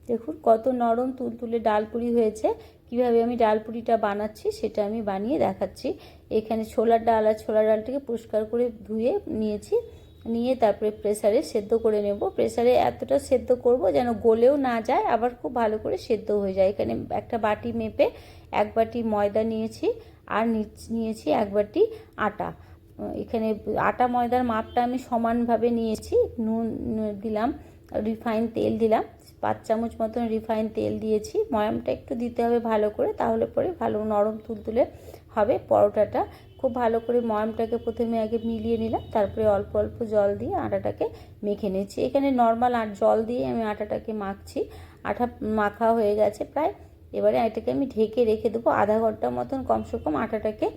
দেখুন কত নরম তুলতুলে ডালপুরি হয়েছে। কিভাবে আমি ডালপুরিটা বানাচ্ছি সেটা আমি বানিয়ে দেখাচ্ছি। এখানে ছোলার ডাল আর ছোলার ডালটাকে পরিষ্কার করে ধুয়ে নিয়েছি, নিয়ে তারপরে প্রেসারে সেদ্ধ করে নেব। প্রেসারে এতটা সেদ্ধ করব যেন গলেও না যায়, আবার খুব ভালো করে সেদ্ধ হয়ে যায়। এখানে একটা বাটি মেপে 1 বাটি ময়দা নিয়েছি, আর নিয়েছি 1 বাটি আটা। এখানে আটা ময়দার মাপটা আমি সমানভাবে নিয়েছি। নুন দিলাম, রিফাইন তেল দিলাম, 5 চামচ মতন রিফাইন তেল দিয়েছি। ময়ামটা একটু দিতে হবে ভালো করে, তাহলে পরে ভালো নরম তুলতুলে হবে পরোটাটা। খুব ভালো করে ময়ামটাকে প্রথমে আগে মিলিয়ে নিলাম, তারপরে অল্প অল্প জল দিয়ে আটাটাকে মেখে নিচ্ছি। এখানে নর্মাল জল দিয়ে আমি আটাটাকে মাখছি। আটা মাখা হয়ে গেছে প্রায়। এবারে এটাকে আমি ঢেকে রেখে দেবো আধা ঘন্টা মতন, কমসে কম আটাটাকে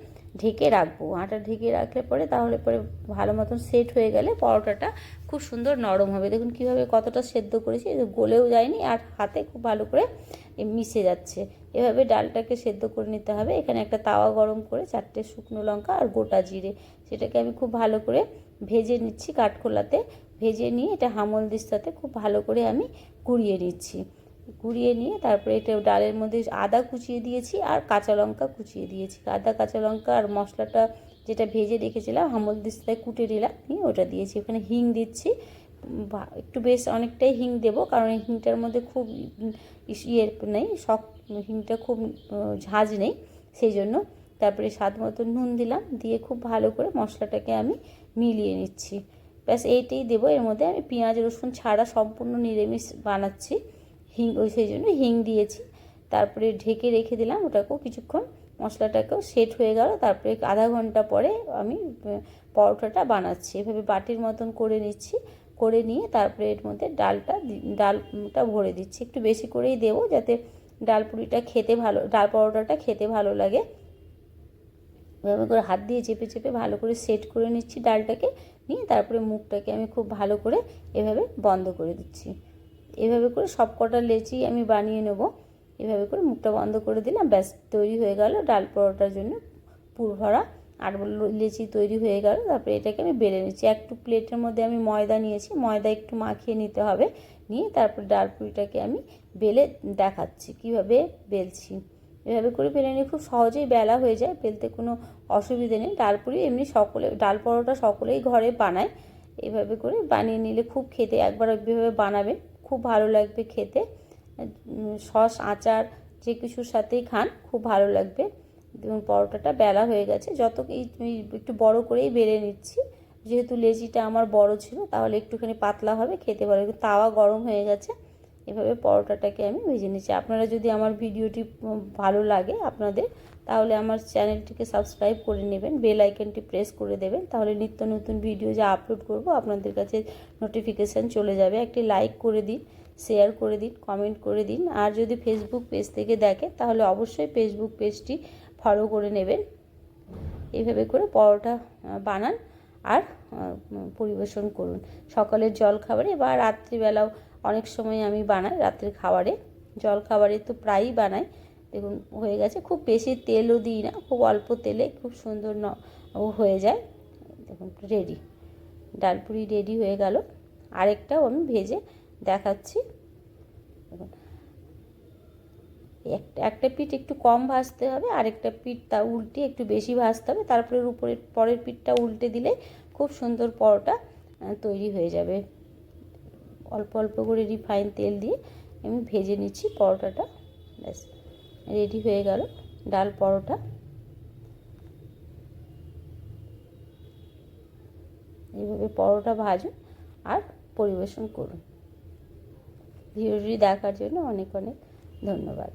ঢেকে রাখবো। আটা ঢেকে রাখলে পরে তাহলে পরে ভালো মতন সেট হয়ে গেলে পরোটাটা খুব সুন্দর নরম হবে। দেখুন কীভাবে কতটা সেদ্ধ করেছি, গলেও যায়নি আর হাতে খুব ভালো করে মিশে যাচ্ছে। এভাবে ডালটাকে সেদ্ধ করে নিতে হবে। এখানে একটা তাওয়া গরম করে 4টে শুকনো লঙ্কা আর গোটা জিরে, সেটাকে আমি খুব ভালো করে ভেজে নিচ্ছি কাঠখোলাতে। ভেজে নিয়ে এটা হামল দিস্তাতে খুব ভালো করে আমি গুঁড়িয়ে নিচ্ছি। গুঁড়িয়ে নিয়ে তারপরে এটা ডালের মধ্যে আদা কুচিয়ে দিয়েছি আর কাঁচা লঙ্কা কুচিয়ে দিয়েছি। আদা কাঁচা লঙ্কা আর মশলাটা যেটা ভেজে রেখেছিলাম হামল দিস্তায় কুটে নিলাম, নিয়ে ওটা দিয়েছি। ওখানে হিং দিচ্ছি, একটু বেশ অনেকটাই হিং দেবো, কারণ এই হিংটার মধ্যে খুব নেই, হিংটা খুব ঝাঁজ নেই, সেই জন্য। তারপরে স্বাদ মতো নুন দিলাম, দিয়ে খুব ভালো করে মশলাটাকে আমি মিলিয়ে নিচ্ছি। ব্যাস এইটাই দেবো। এর মধ্যে আমি পেঁয়াজ রসুন ছাড়া সম্পূর্ণ নিরামিষ বানাচ্ছি, সেই জন্য হিং দিয়েছি। তারপরে ঢেকে রেখে দিলাম ওটাকেও কিছুক্ষণ, মশলাটাকেও সেট হয়ে গেল। তারপরে আধা ঘন্টা পরে আমি পরোটাটা বানাচ্ছি। এভাবে বাটির মতন করে নিচ্ছি, করে নিয়ে তারপরে এর মধ্যে ডালটা ভরে দিচ্ছি। একটু বেশি করেই দেবো যাতে ডালপুরিটা খেতে ভালো, ডাল পরোটাটা খেতে ভালো লাগে। এভাবে করে হাত দিয়ে চেপে চেপে ভালো করে সেট করে নিচ্ছি ডালটাকে, নিয়ে তারপরে মুখটাকে আমি খুব ভালো করে এভাবে বন্ধ করে দিচ্ছি। এভাবে করে সব কটা লেচি আমি বানিয়ে নেব। এভাবে করে মুখটা বন্ধ করে দিলাম, ব্যাস তৈরি হয়ে গেল ডাল পরোটার জন্য পুর ভরা 8 লেচি তৈরি হয়ে গেল। তারপরে এটাকে আমি বেলে নিচ্ছি। একটু প্লেটের মধ্যে আমি ময়দা নিয়েছি, ময়দা একটু মাখিয়ে নিতে হবে, নিয়ে তারপর ডাল পুরিটাকে আমি বেলে দেখাচ্ছি কীভাবে বেলছি। এভাবে করে বেলে নিয়ে খুব সহজেই বেলা হয়ে যায়, বেলতে কোনো অসুবিধে নেই। ডালপুরি এমনি ডাল পরোটা সকলেই ঘরে বানায়। এভাবে করে বানিয়ে নিলে খুব খেতে, একবার এভাবে বানাবেন, খুব ভালো লাগবে খেতে। সস আচার যে কিছুর সাথেই খান খুব ভালো লাগবে। দেখুন পরোটাটা বেলা হয়ে গেছে, একটু বড় করেই বেলে নিচ্ছি, যেহেতু লেচিটা আমার বড় ছিল, তাহলে একটুখানি পাতলা হবে, খেতে ভালো। তাওয়া গরম হয়ে গেছে। এভাবে পরোটাটাকে আমি ভেজে নিচ্ছি। আপনারা যদি আমার ভিডিওটি ভালো লাগে আপনাদের, তাহলে আমার চ্যানেলটিকে সাবস্ক্রাইব করে নেবেন, বেল আইকনটি প্রেস করে দেবেন, তাহলে নিত্য নতুন ভিডিও যা আপলোড করব আপনাদের কাছে নোটিফিকেশান চলে যাবে। একটি লাইক করে দিন, শেয়ার করে দিন, কমেন্ট করে দিন। আর যদি ফেসবুক পেজ থেকে দেখেন তাহলে অবশ্যই ফেসবুক পেজটি ফলো করে নেবেন। এইভাবে করে পরোটা বানান আর পরিবেশন করুন সকালের জলখাবারে বা রাত্রিবেলাও অনেক সময় আমি বানাই। রাত্রের খাবারে, জলখাবারে তো প্রায়ই বানাই। দেখুন হয়ে গেছে, খুব বেশি তেলও দিই না, খুব অল্প তেলে খুব সুন্দর হয়ে যায়। দেখুন রেডি, ডালপুরি রেডি হয়ে গেল। আরেকটাও আমি ভেজে দেখাচ্ছি। দেখুন একটা পিঠ একটু কম ভাজতে হবে, আরেকটা পিঠ তা উল্টে একটু বেশি ভাজতে হবে। তারপরে পরের পিঠটা উল্টে দিলে খুব সুন্দর পরোটা তৈরি হয়ে যাবে। অল্প অল্প করে রিফাইন তেল দিয়ে আমি ভেজে নিচ্ছি পরোটাটা। ব্যাস রেডি হয়ে গেল ডাল পরোটা। এইভাবে পরোটা ভাজুন আর পরিবেশন করুন। ভিডিওটি দেখার জন্য অনেক অনেক ধন্যবাদ।